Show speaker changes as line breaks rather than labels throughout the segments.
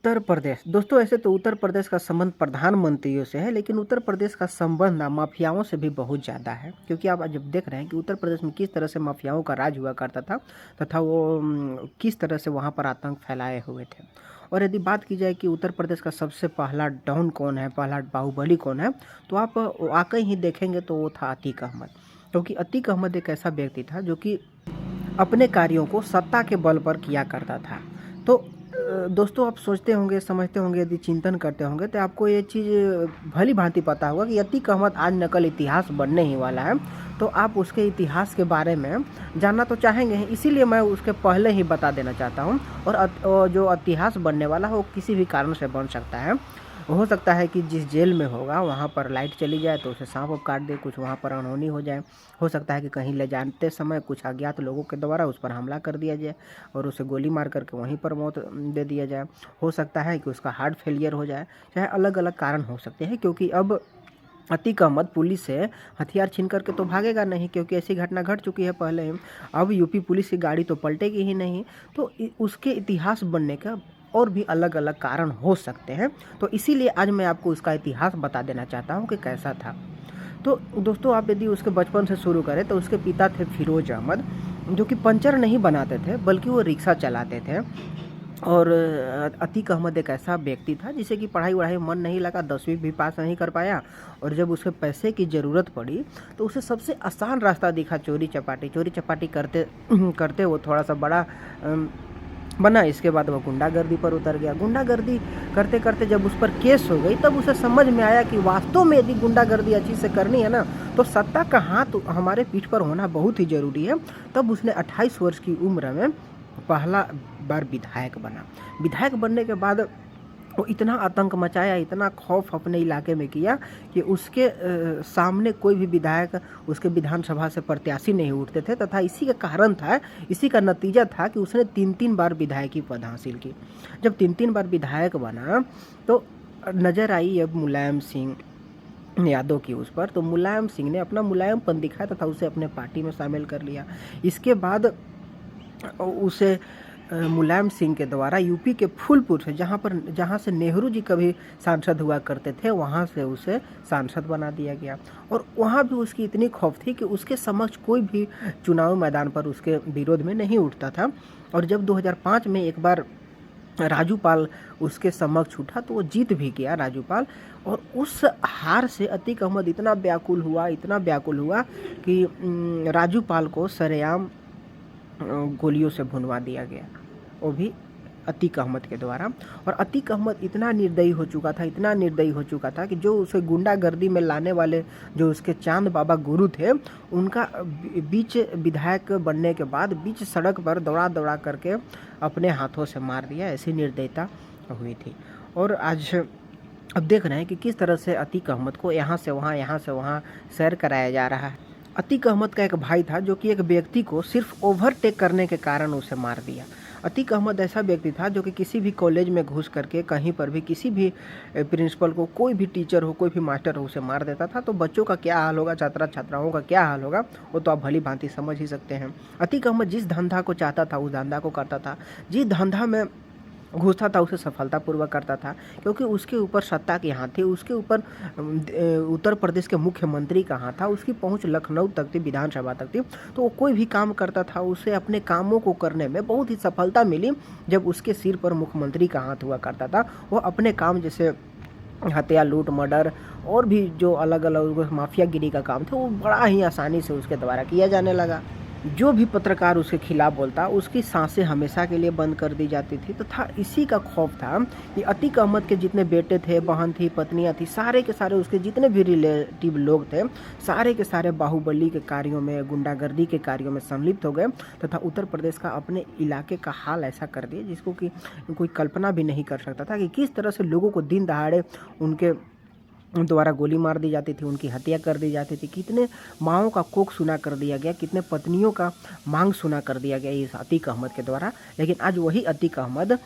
उत्तर प्रदेश दोस्तों, ऐसे तो उत्तर प्रदेश का संबंध प्रधानमंत्रियों से है, लेकिन उत्तर प्रदेश का संबंध ना माफियाओं से भी बहुत ज़्यादा है। क्योंकि आप जब देख रहे हैं कि उत्तर प्रदेश में किस तरह से माफियाओं का राज हुआ करता था तथा वो किस तरह से वहाँ पर आतंक फैलाए हुए थे। और यदि बात की जाए कि उत्तर प्रदेश का सबसे पहला डॉन कौन है, पहला बाहुबली कौन है, तो आप वाकई ही देखेंगे तो वो था अतीक अहमद। क्योंकि अतीक अहमद एक ऐसा व्यक्ति था जो कि अपने कार्यों को सत्ता के बल पर किया करता था। तो दोस्तों, आप सोचते होंगे, समझते होंगे, यदि चिंतन करते होंगे तो आपको ये चीज़ भली भांति पता होगा कि अतीक अहमद आज न कल इतिहास बनने ही वाला है। तो आप उसके इतिहास के बारे में जानना तो चाहेंगे ही, इसीलिए मैं उसके पहले ही बता देना चाहता हूँ। और जो इतिहास बनने वाला है वो किसी भी कारण से बन सकता है। हो सकता है कि जिस जेल में होगा वहाँ पर लाइट चली जाए तो उसे सांप काट दे, कुछ वहाँ पर अनहोनी हो जाए। हो सकता है कि कहीं ले जाते समय कुछ अज्ञात लोगों के द्वारा उस पर हमला कर दिया जाए और उसे गोली मार करके वहीं पर मौत दे दिया जाए। हो सकता है कि उसका हार्ट फेलियर हो जाए। चाहे अलग अलग कारण हो सकते हैं, क्योंकि अब अतीक अहमद पुलिस से हथियार छीन करके तो भागेगा नहीं, क्योंकि ऐसी घटना घट चुकी है पहले ही। अब यूपी पुलिस की गाड़ी तो पलटेगी ही नहीं। तो उसके इतिहास बनने का और भी अलग अलग कारण हो सकते हैं। तो इसीलिए आज मैं आपको उसका इतिहास बता देना चाहता हूँ कि कैसा था। तो दोस्तों, आप यदि उसके बचपन से शुरू करें तो उसके पिता थे फिरोज अहमद, जो कि पंचर नहीं बनाते थे बल्कि वो रिक्शा चलाते थे। और अतीक अहमद एक ऐसा व्यक्ति था जिसे कि पढ़ाई वढ़ाई मन नहीं लगा, 10वीं भी पास नहीं कर पाया। और जब उसे पैसे की ज़रूरत पड़ी तो उसे सबसे आसान रास्ता दिखा चोरी चपाटी करते करते वो थोड़ा सा बड़ा बना। इसके बाद वो गुंडागर्दी पर उतर गया। गुंडागर्दी करते करते जब उस पर केस हो गई तब उसे समझ में आया कि वास्तव में यदि गुंडागर्दी अच्छी से करनी है ना, तो सत्ता का हाथ हमारे पीठ पर होना बहुत ही ज़रूरी है। तब उसने 28 वर्ष की उम्र में पहला बार विधायक बना। विधायक बनने के बाद वो इतना आतंक मचाया, इतना खौफ अपने इलाके में किया कि उसके सामने कोई भी विधायक उसके विधानसभा से प्रत्याशी नहीं उठते थे। तथा इसी का कारण था, इसी का नतीजा था कि उसने 3 बार विधायकी पद हासिल की। जब 3 बार विधायक बना तो नज़र आई अब मुलायम सिंह यादव की उस पर। तो मुलायम सिंह ने अपना मुलायमपन दिखाया तथा उसे अपने पार्टी में शामिल कर लिया। इसके बाद उसे मुलायम सिंह के द्वारा यूपी के फूलपुर से, जहाँ से नेहरू जी कभी सांसद हुआ करते थे, वहाँ से उसे सांसद बना दिया गया। और वहाँ भी उसकी इतनी खौफ थी कि उसके समक्ष कोई भी चुनाव मैदान पर उसके विरोध में नहीं उठता था। और जब 2005 में एक बार राजूपाल उसके समक्ष उठा तो वो जीत भी गया राजूपाल। और उस हार से अतीक अहमद इतना व्याकुल हुआ कि राजूपाल को सरेआम गोलियों से भुनवा दिया गया, वो भी अतीक अहमद के द्वारा। और अतीक अहमद इतना निर्दयी हो चुका था कि जो उसे गुंडागर्दी में लाने वाले जो उसके चांद बाबा गुरु थे, उनका बीच विधायक बनने के बाद बीच सड़क पर दौड़ा करके अपने हाथों से मार दिया। ऐसी निर्दयता हुई थी। और आज अब देख रहे हैं कि किस तरह से अतीक अहमद को यहाँ से वहाँ सैर कराया जा रहा है। अतीक अहमद का एक भाई था जो कि एक व्यक्ति को सिर्फ ओवरटेक करने के कारण उसे मार दिया। अतीक अहमद ऐसा व्यक्ति था जो कि किसी भी कॉलेज में घुस करके कहीं पर भी किसी भी प्रिंसिपल को, कोई भी टीचर हो, कोई भी मास्टर हो, उसे मार देता था। तो बच्चों का क्या हाल होगा, छात्राओं का क्या हाल होगा, वो तो आप भली भांति समझ ही सकते हैं। अतीक अहमद जिस धंधा को चाहता था उस धंधा को करता था, जिस धंधा में घुसता था उसे सफलतापूर्वक करता था, क्योंकि उसके ऊपर सत्ता की हाथ थी। उसके ऊपर उत्तर प्रदेश के मुख्यमंत्री का हाथ था, उसकी पहुंच लखनऊ तक थी, विधानसभा तक थी। तो वो कोई भी काम करता था, उसे अपने कामों को करने में बहुत ही सफलता मिली जब उसके सिर पर मुख्यमंत्री का हाथ हुआ करता था। वो अपने काम जैसे हत्या, लूट, मर्डर और भी जो अलग अलग माफियागिरी का काम था, वो बड़ा ही आसानी से उसके द्वारा किया जाने लगा। जो भी पत्रकार उसके खिलाफ बोलता, उसकी सांसें हमेशा के लिए बंद कर दी जाती थी। तथा इसी का खौफ था कि अतीक अहमद के जितने बेटे थे, बहन थी, पत्नियां थी, सारे के सारे उसके जितने भी रिलेटिव लोग थे, सारे के सारे बाहुबली के कार्यों में, गुंडागर्दी के कार्यों में सम्मिलित हो गए। तथा उत्तर प्रदेश का, अपने इलाके का हाल ऐसा कर दिया जिसको कि कोई कल्पना भी नहीं कर सकता था कि किस तरह से लोगों को दिन दहाड़े उनके द्वारा गोली मार दी जाती थी, उनकी हत्या कर दी जाती थी। कितने माँओं का कोख सुना कर दिया गया, कितने पत्नियों का मांग सुना कर दिया गया इस अतीक अहमद के द्वारा। लेकिन आज वही अतीक अहमद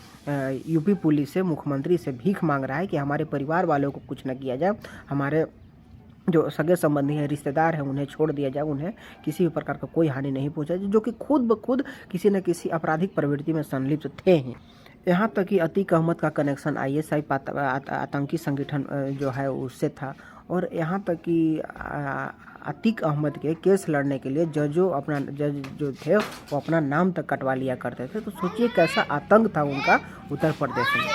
यूपी पुलिस से, मुख्यमंत्री से भीख मांग रहा है कि हमारे परिवार वालों को कुछ न किया जाए, हमारे जो सगे संबंधी हैं, रिश्तेदार हैं, उन्हें छोड़ दिया जाए, उन्हें किसी भी प्रकार का कोई हानि नहीं पहुंचा, जो कि खुद ब खुद किसी न किसी आपराधिक प्रवृत्ति में संलिप्त थे ही। यहाँ तक कि अतीक अहमद का कनेक्शन आईएसआई आतंकी संगठन जो है उससे था। और यहाँ तक कि अतीक अहमद के केस लड़ने के लिए जज जो थे वो अपना नाम तक कटवा लिया करते थे। तो सोचिए कैसा आतंक था उनका उत्तर प्रदेश में।